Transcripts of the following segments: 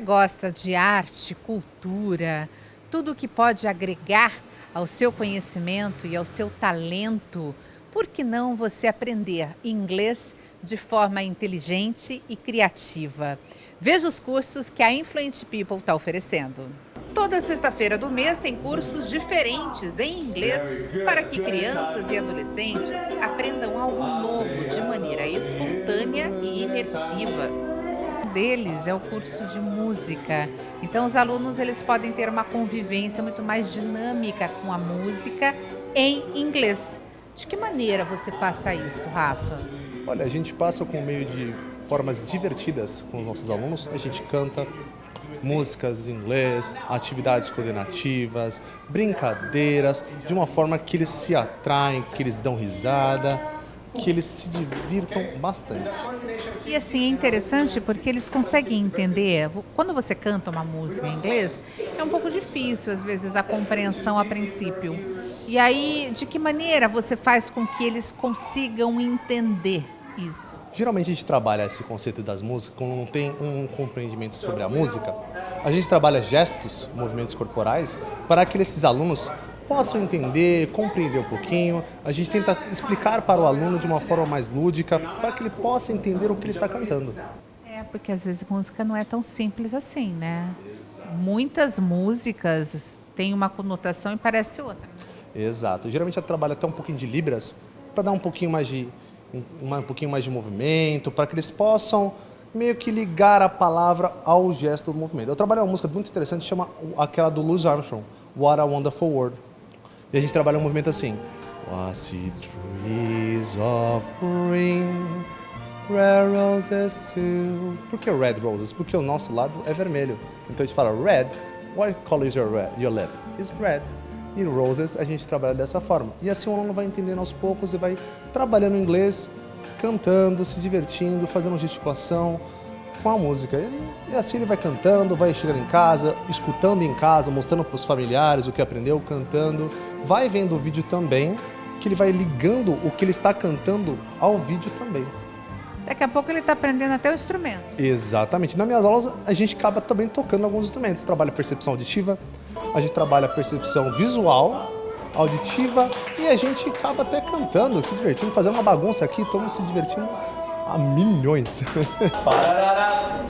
gosta de arte, cultura, tudo que pode agregar ao seu conhecimento e ao seu talento, por que não você aprender inglês de forma inteligente e criativa? Veja os cursos que a Influent People está oferecendo. Toda sexta-feira do mês tem cursos diferentes em inglês para que crianças e adolescentes aprendam algo novo de maneira espontânea e imersiva. Um deles é o curso de música. Então os alunos eles podem ter uma convivência muito mais dinâmica com a música em inglês. De que maneira você passa isso, Rafa? Olha, a gente passa com meio de formas divertidas com os nossos alunos. A gente canta músicas em inglês, atividades coordenativas, brincadeiras, de uma forma que eles se atraem, que eles dão risada, que eles se divirtam bastante. E assim, é interessante porque eles conseguem entender, quando você canta uma música em inglês, é um pouco difícil às vezes a compreensão a princípio. E aí, de que maneira você faz com que eles consigam entender isso? Geralmente a gente trabalha esse conceito das músicas, quando não tem um compreendimento sobre a música, a gente trabalha gestos, movimentos corporais, para que esses alunos possam entender, compreender um pouquinho. A gente tenta explicar para o aluno de uma forma mais lúdica, para que ele possa entender o que ele está cantando. É, porque às vezes música não é tão simples assim, né? Muitas músicas têm uma conotação e parece outra. Exato. Geralmente eu trabalho até um pouquinho de libras, para dar um pouquinho mais de movimento, para que eles possam meio que ligar a palavra ao gesto do movimento. Eu trabalho uma música muito interessante, chama aquela do Louis Armstrong, What a Wonderful World. E a gente trabalha um movimento assim. Was it trees of green, red roses too? Por que red roses? Porque o nosso lado é vermelho. Então a gente fala red, what color is your lip? It's red. E roses a gente trabalha dessa forma. E assim o aluno vai entendendo aos poucos e vai trabalhando inglês, cantando, se divertindo, fazendo gesticulação com a música. E assim ele vai cantando, vai chegando em casa, escutando em casa, mostrando para os familiares o que aprendeu, cantando. Vai vendo o vídeo também, que ele vai ligando o que ele está cantando ao vídeo também. Daqui a pouco ele está aprendendo até o instrumento. Exatamente. Nas minhas aulas a gente acaba também tocando alguns instrumentos. Trabalha percepção auditiva, a gente trabalha percepção visual, auditiva e a gente acaba até cantando, se divertindo, fazendo uma bagunça aqui, todo mundo se divertindo a milhões. Parará,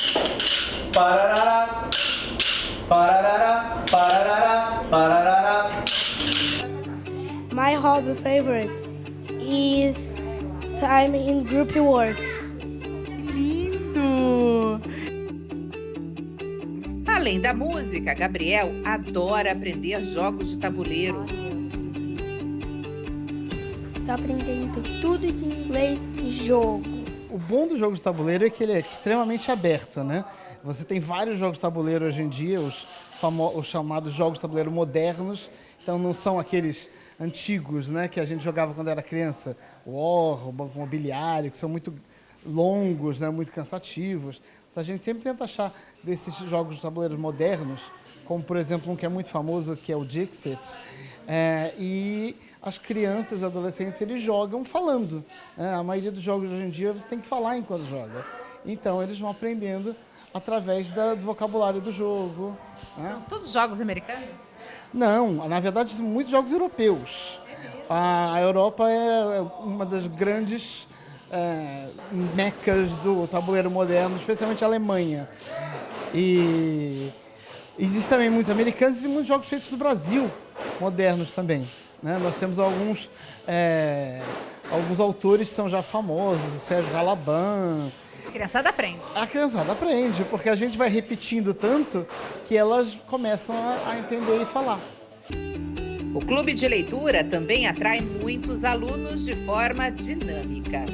parará, parará, parará, parará. My hobby favorite is time in group work. Lindo! Além da música, Gabriel adora aprender jogos de tabuleiro. Estou aprendendo tudo de inglês em jogo. O bom do jogo de tabuleiro é que ele é extremamente aberto, né? Você tem vários jogos de tabuleiro hoje em dia, os chamados jogos de tabuleiro modernos. Então não são aqueles antigos, né, que a gente jogava quando era criança, o War, o Banco Imobiliário, que são muito longos, né, muito cansativos. Então, a gente sempre tenta achar desses jogos de tabuleiro modernos, como por exemplo um que é muito famoso, que é o Dixit, e as crianças e adolescentes eles jogam falando. A maioria dos jogos de hoje em dia você tem que falar enquanto joga. Então eles vão aprendendo através do vocabulário do jogo. São todos jogos americanos? Não, na verdade são muitos jogos europeus. A Europa é uma das grandes mecas do tabuleiro moderno, especialmente a Alemanha. E existem também muitos americanos e muitos jogos feitos no Brasil, modernos também. Né? Nós temos alguns autores que são já famosos, o Sérgio Galaban. A criançada aprende. A criançada aprende, porque a gente vai repetindo tanto que elas começam a entender e falar. O clube de leitura também atrai muitos alunos de forma dinâmica.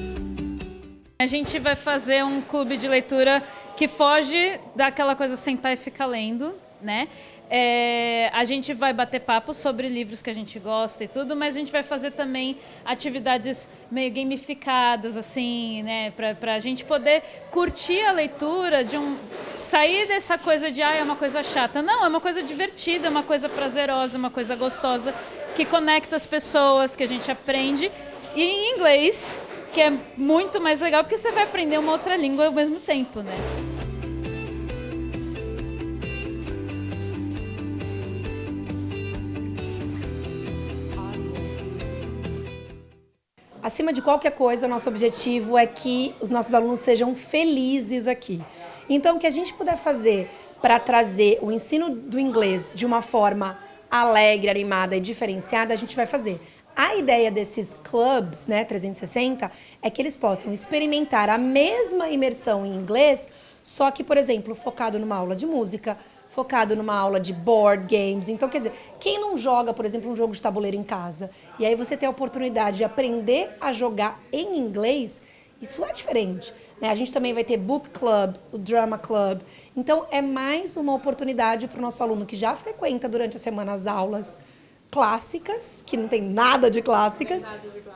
A gente vai fazer um clube de leitura que foge daquela coisa sentar e ficar lendo, né? A gente vai bater papo sobre livros que a gente gosta e tudo, mas a gente vai fazer também atividades meio gamificadas, assim, né? Para a gente poder curtir a leitura, sair dessa coisa de é uma coisa chata. Não, é uma coisa divertida, é uma coisa prazerosa, uma coisa gostosa, que conecta as pessoas, que a gente aprende. E em inglês, que é muito mais legal, porque você vai aprender uma outra língua ao mesmo tempo, né? acima de qualquer coisa, o nosso objetivo é que os nossos alunos sejam felizes aqui. Então, o que a gente puder fazer para trazer o ensino do inglês de uma forma alegre, animada e diferenciada, a gente vai fazer. A ideia desses clubs, né, 360, é que eles possam experimentar a mesma imersão em inglês, só que, por exemplo, focado numa aula de música, focado numa aula de board games. Então, quer dizer, quem não joga, por exemplo, um jogo de tabuleiro em casa, e aí você tem a oportunidade de aprender a jogar em inglês, isso é diferente, né? A gente também vai ter book club, o drama club. Então, é mais uma oportunidade para o nosso aluno que já frequenta durante a semana as aulas clássicas, que não tem nada de clássicas,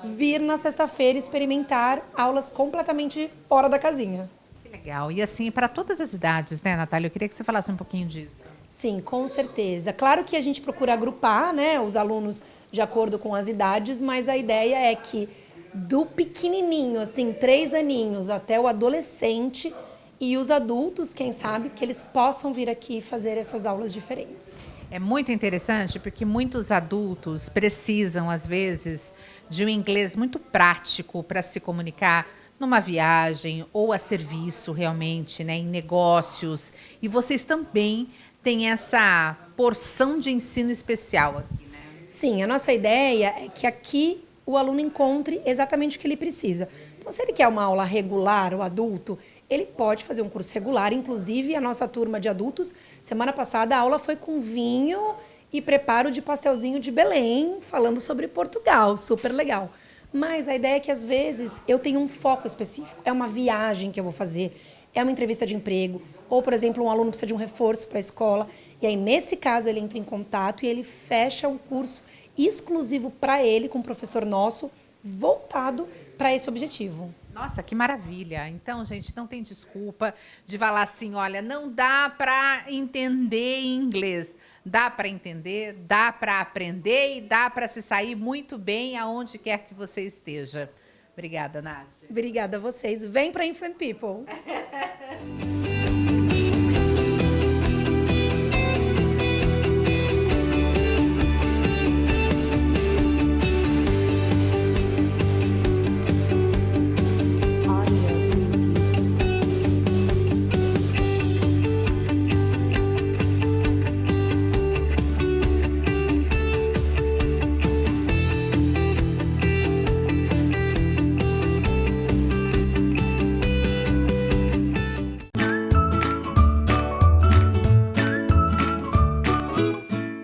vir na sexta-feira experimentar aulas completamente fora da casinha. Que legal. E assim, para todas as idades, né, Natália? Eu queria que você falasse um pouquinho disso. Sim, com certeza. Claro que a gente procura agrupar, né, os alunos de acordo com as idades, mas a ideia é que do pequenininho, assim, 3 aninhos, até o adolescente e os adultos, quem sabe, que eles possam vir aqui fazer essas aulas diferentes. É muito interessante porque muitos adultos precisam, às vezes, de um inglês muito prático para se comunicar numa viagem ou a serviço, realmente, né, em negócios. E vocês também têm essa porção de ensino especial aqui, né? Sim, a nossa ideia é que aqui o aluno encontre exatamente o que ele precisa. Então, se ele quer uma aula regular, o adulto, ele pode fazer um curso regular. Inclusive, a nossa turma de adultos, semana passada, a aula foi com vinho e preparo de pastelzinho de Belém, falando sobre Portugal. Super legal. Mas a ideia é que, às vezes, eu tenho um foco específico. É uma viagem que eu vou fazer, é uma entrevista de emprego, ou, por exemplo, um aluno precisa de um reforço para a escola. E aí, nesse caso, ele entra em contato e ele fecha um curso exclusivo para ele, com um professor nosso, voltado para esse objetivo. Nossa, que maravilha. Então, gente, não tem desculpa de falar assim, olha, não dá para entender em inglês. Dá para entender, dá para aprender e dá para se sair muito bem aonde quer que você esteja. Obrigada, Nádia. Obrigada a vocês. Vem para Influent People.